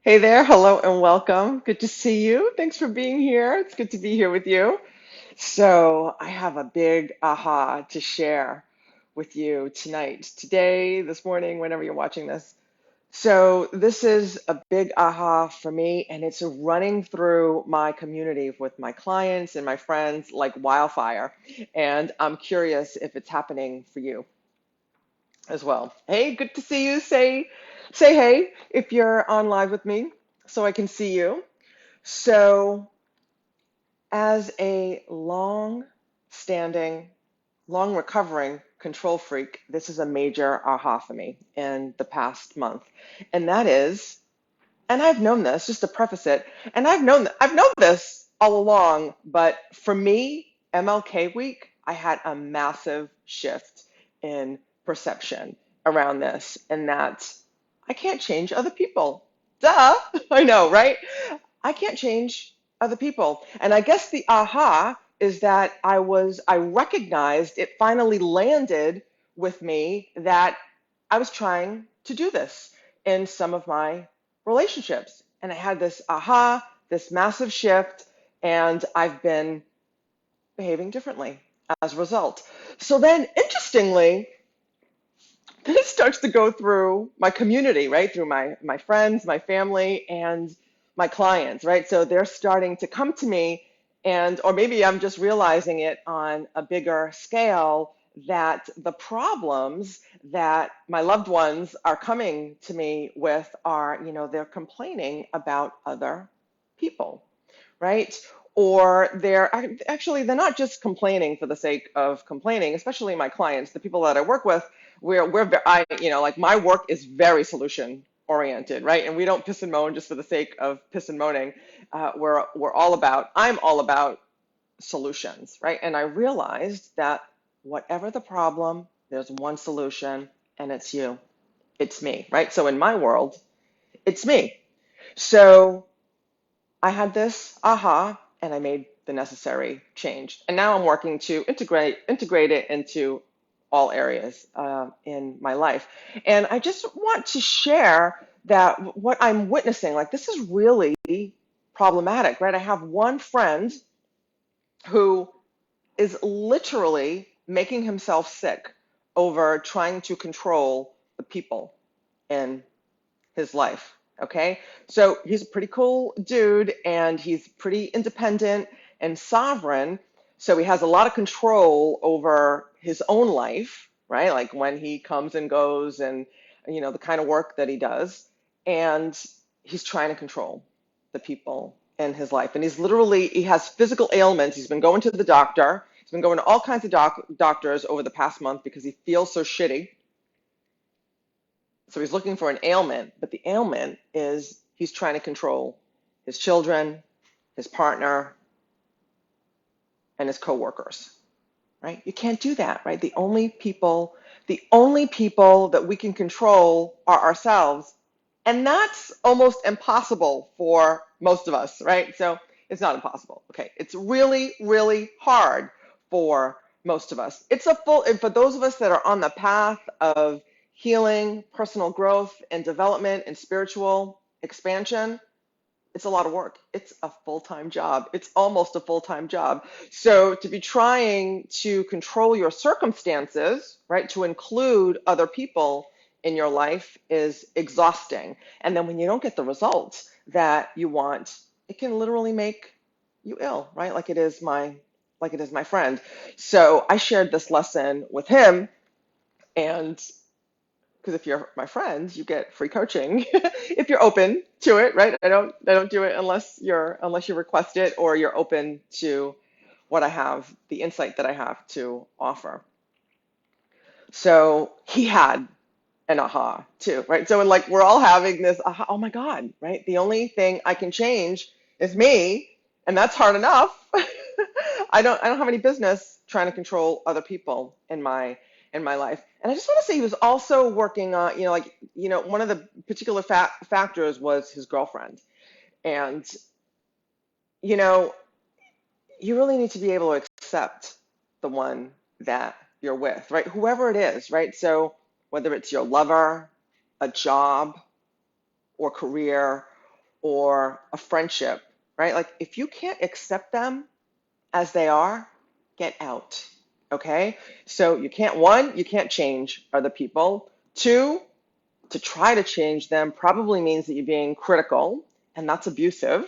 Hey there, hello and welcome. Good to see you. Thanks for being here. It's good to be here with you. So, I have a big aha to share with you tonight, today, this morning, whenever you're watching this. So, this is a big aha for me, and it's running through my community with my clients and my friends like wildfire. And I'm curious if it's happening for you as well. Hey, good to see you. Say hey if you're on live with me so I can see you. So, as a long standing, long recovering control freak, this is a major aha for me in the past month. And that is, and I've known this, just to preface it, and I've known this all along, but for me, MLK week, I had a massive shift in perception around this, and that I can't change other people. Duh, I know, right? I can't change other people. And I guess the aha is that I recognized it finally landed with me that I was trying to do this in some of my relationships. And I had this aha, this massive shift, and I've been behaving differently as a result. So then, interestingly, this starts to go through my community, right? Through my friends, my family, and my clients, right? So they're starting to come to me, and or maybe I'm just realizing it on a bigger scale that the problems that my loved ones are coming to me with are, they're complaining about other people, right? Or they're not just complaining for the sake of complaining, especially my clients, the people that I work with. Like my work is very solution oriented, right? And we don't piss and moan just for the sake of piss and moaning. I'm all about solutions, right? And I realized that whatever the problem, there's one solution, and it's you, it's me, right? So in my world, it's me. So I had this aha, and I made the necessary change. And now I'm working to integrate it into all areas in my life. And I just want to share that what I'm witnessing, like this is really problematic, right? I have one friend who is literally making himself sick over trying to control the people in his life. Okay. So he's a pretty cool dude and he's pretty independent and sovereign. So he has a lot of control over his own life, right? Like when he comes and goes and, the kind of work that he does. And he's trying to control the people in his life. And he has physical ailments. He's been going to the doctor. He's been going to all kinds of doctors over the past month because he feels so shitty. So he's looking for an ailment, but the ailment is he's trying to control his children, his partner, and his coworkers, right? You can't do that, right? The only people that we can control are ourselves. And that's almost impossible for most of us, right? So it's not impossible. Okay. It's really, really hard for most of us. For those of us that are on the path of healing, personal growth and development and spiritual expansion, it's a lot of work. It's a full-time job. It's almost a full-time job. So to be trying to control your circumstances, right, to include other people in your life is exhausting. And then when you don't get the results that you want, it can literally make you ill, right? Like it is my friend. So I shared this lesson with him, and because if you're my friend, you get free coaching if you're open to it, right? I don't do it unless you request it or you're open to what I have, the insight that I have to offer. So he had an aha too, right? So like we're all having this aha, oh my God, right? The only thing I can change is me, and that's hard enough. I don't have any business trying to control other people in my life. And I just want to say he was also working on, one of the particular factors was his girlfriend. And, you know, you really need to be able to accept the one that you're with, right? Whoever it is, right? So whether it's your lover, a job, or career, or a friendship, right? Like if you can't accept them as they are, get out. Okay? So you can't, one, you can't change other people. Two, to try to change them probably means that you're being critical, and that's abusive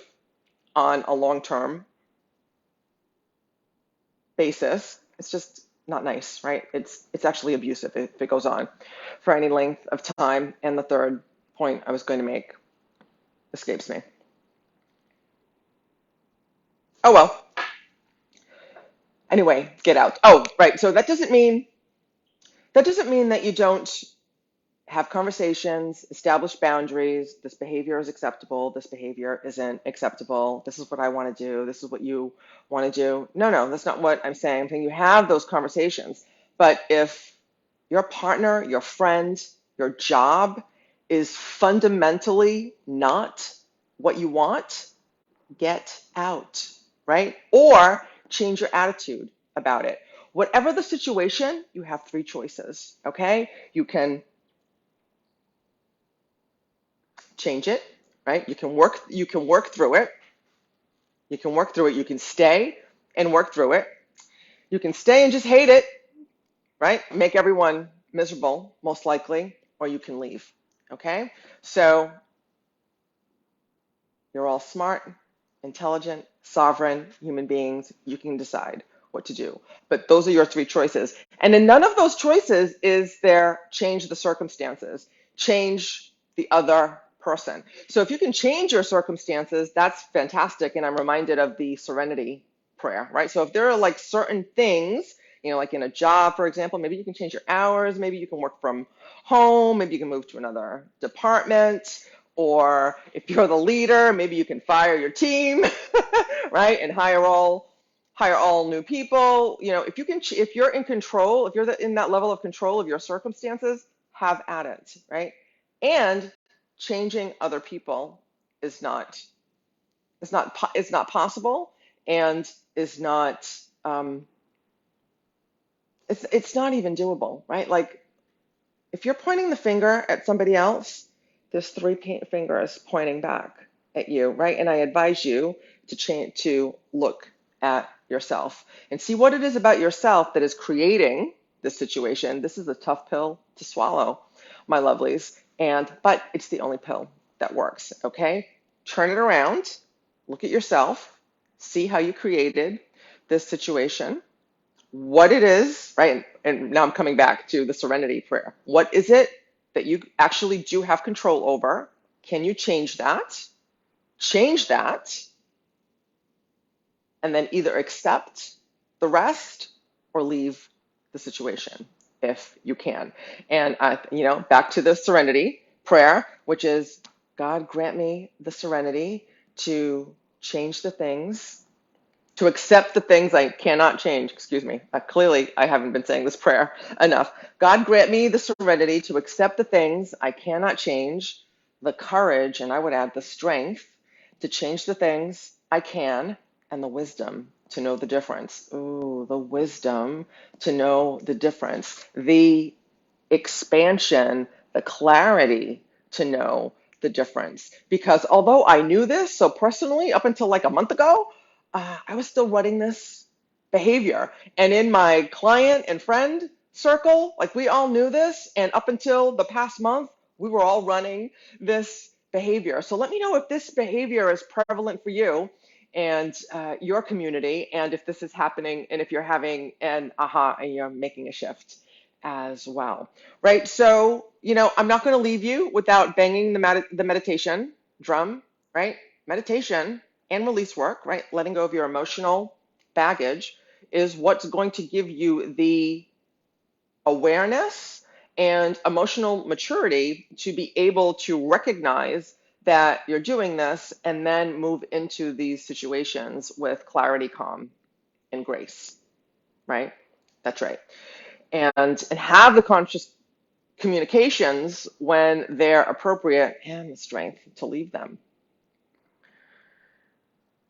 on a long-term basis. It's just not nice, right? It's actually abusive if it goes on for any length of time. And the third point I was going to make escapes me. Oh well. Anyway, get out. Oh, right. So that doesn't mean that you don't have conversations, establish boundaries. This behavior is acceptable. This behavior isn't acceptable. This is what I want to do. This is what you want to do. No, no, that's not what I'm saying. I'm saying you have those conversations. But if your partner, your friend, your job is fundamentally not what you want, get out, right? Or change your attitude about it. Whatever the situation, you have three choices, okay? Change it, right? You can work through it. You can work through it. You can stay and work through it. You can stay and just hate it, right? Make everyone miserable, most likely, or you can leave. Okay? So you're all smart, intelligent, sovereign human beings. You can decide what to do. But those are your three choices. And in none of those choices is there change the circumstances, change the other person. So if you can change your circumstances, that's fantastic. And I'm reminded of the serenity prayer, right? So if there are like certain things, like in a job, for example, maybe you can change your hours, maybe you can work from home, maybe you can move to another department, or if you're the leader, maybe you can fire your team, right, and hire all new people. If you're in control, if you're in that level of control of your circumstances, have at it, right? And changing other people is not is not possible, and is not it's not even doable, right? Like if you're pointing the finger at somebody else, there's three fingers pointing back at you, right? And I advise you to look at yourself and see what it is about yourself that is creating this situation. This is a tough pill to swallow, my lovelies, but it's the only pill that works, okay? Turn it around, look at yourself, see how you created this situation, what it is, right? And now I'm coming back to the serenity prayer. What is it that you actually do have control over? Can you change that? Change that, and then either accept the rest or leave the situation if you can. And back to the serenity prayer, which is, God, grant me the serenity to change the things, to accept the things I cannot change. Excuse me. Clearly, I haven't been saying this prayer enough. God, grant me the serenity to accept the things I cannot change, the courage, and I would add the strength to change the things I can, and the wisdom to know the difference. Ooh, the wisdom to know the difference. The expansion, the clarity to know the difference. Because although I knew this, so personally, up until like a month ago, I was still running this behavior. And in my client and friend circle, like we all knew this. And up until the past month, we were all running this behavior. So let me know if this behavior is prevalent for you and your community, and if this is happening, and if you're having an aha and you're making a shift as well, right? So, I'm not going to leave you without banging the meditation drum, right? Meditation and release work, right? Letting go of your emotional baggage is what's going to give you the awareness and emotional maturity to be able to recognize that you're doing this and then move into these situations with clarity, calm, and grace, right? That's right. And have the conscious communications when they're appropriate, and the strength to leave them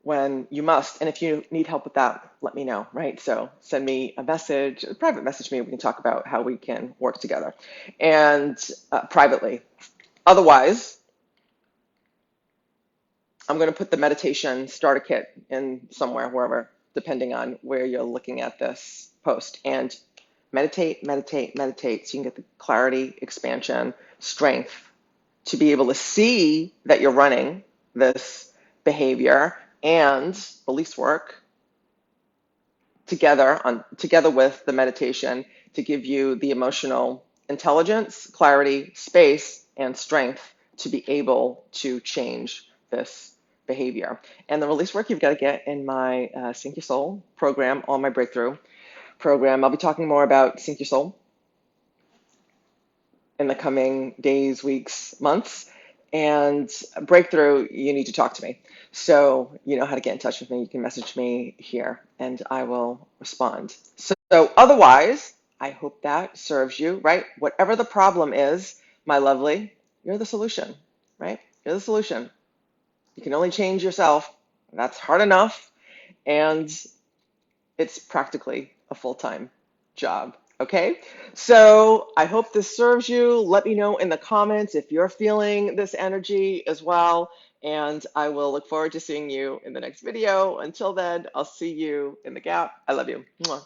when you must. And if you need help with that, let me know, right? So send me a message, a private message me. We can talk about how we can work together and privately. Otherwise, I'm going to put the meditation starter kit in somewhere, wherever, depending on where you're looking at this post. And meditate, meditate, meditate, so you can get the clarity, expansion, strength to be able to see that you're running this behavior and beliefs work together with the meditation to give you the emotional intelligence, clarity, space, and strength to be able to change this behavior. And the release work you've got to get in my Sync Your Soul program, on my breakthrough program. I'll be talking more about Sync Your Soul in the coming days, weeks, months. And breakthrough, you need to talk to me. So you know how to get in touch with me. You can message me here and I will respond. So otherwise, I hope that serves you, right? Whatever the problem is, my lovely, you're the solution, right? You're the solution. You can only change yourself. That's hard enough. And it's practically a full-time job. Okay, so I hope this serves you. Let me know in the comments if you're feeling this energy as well. And I will look forward to seeing you in the next video. Until then, I'll see you in the gap. I love you. Mwah.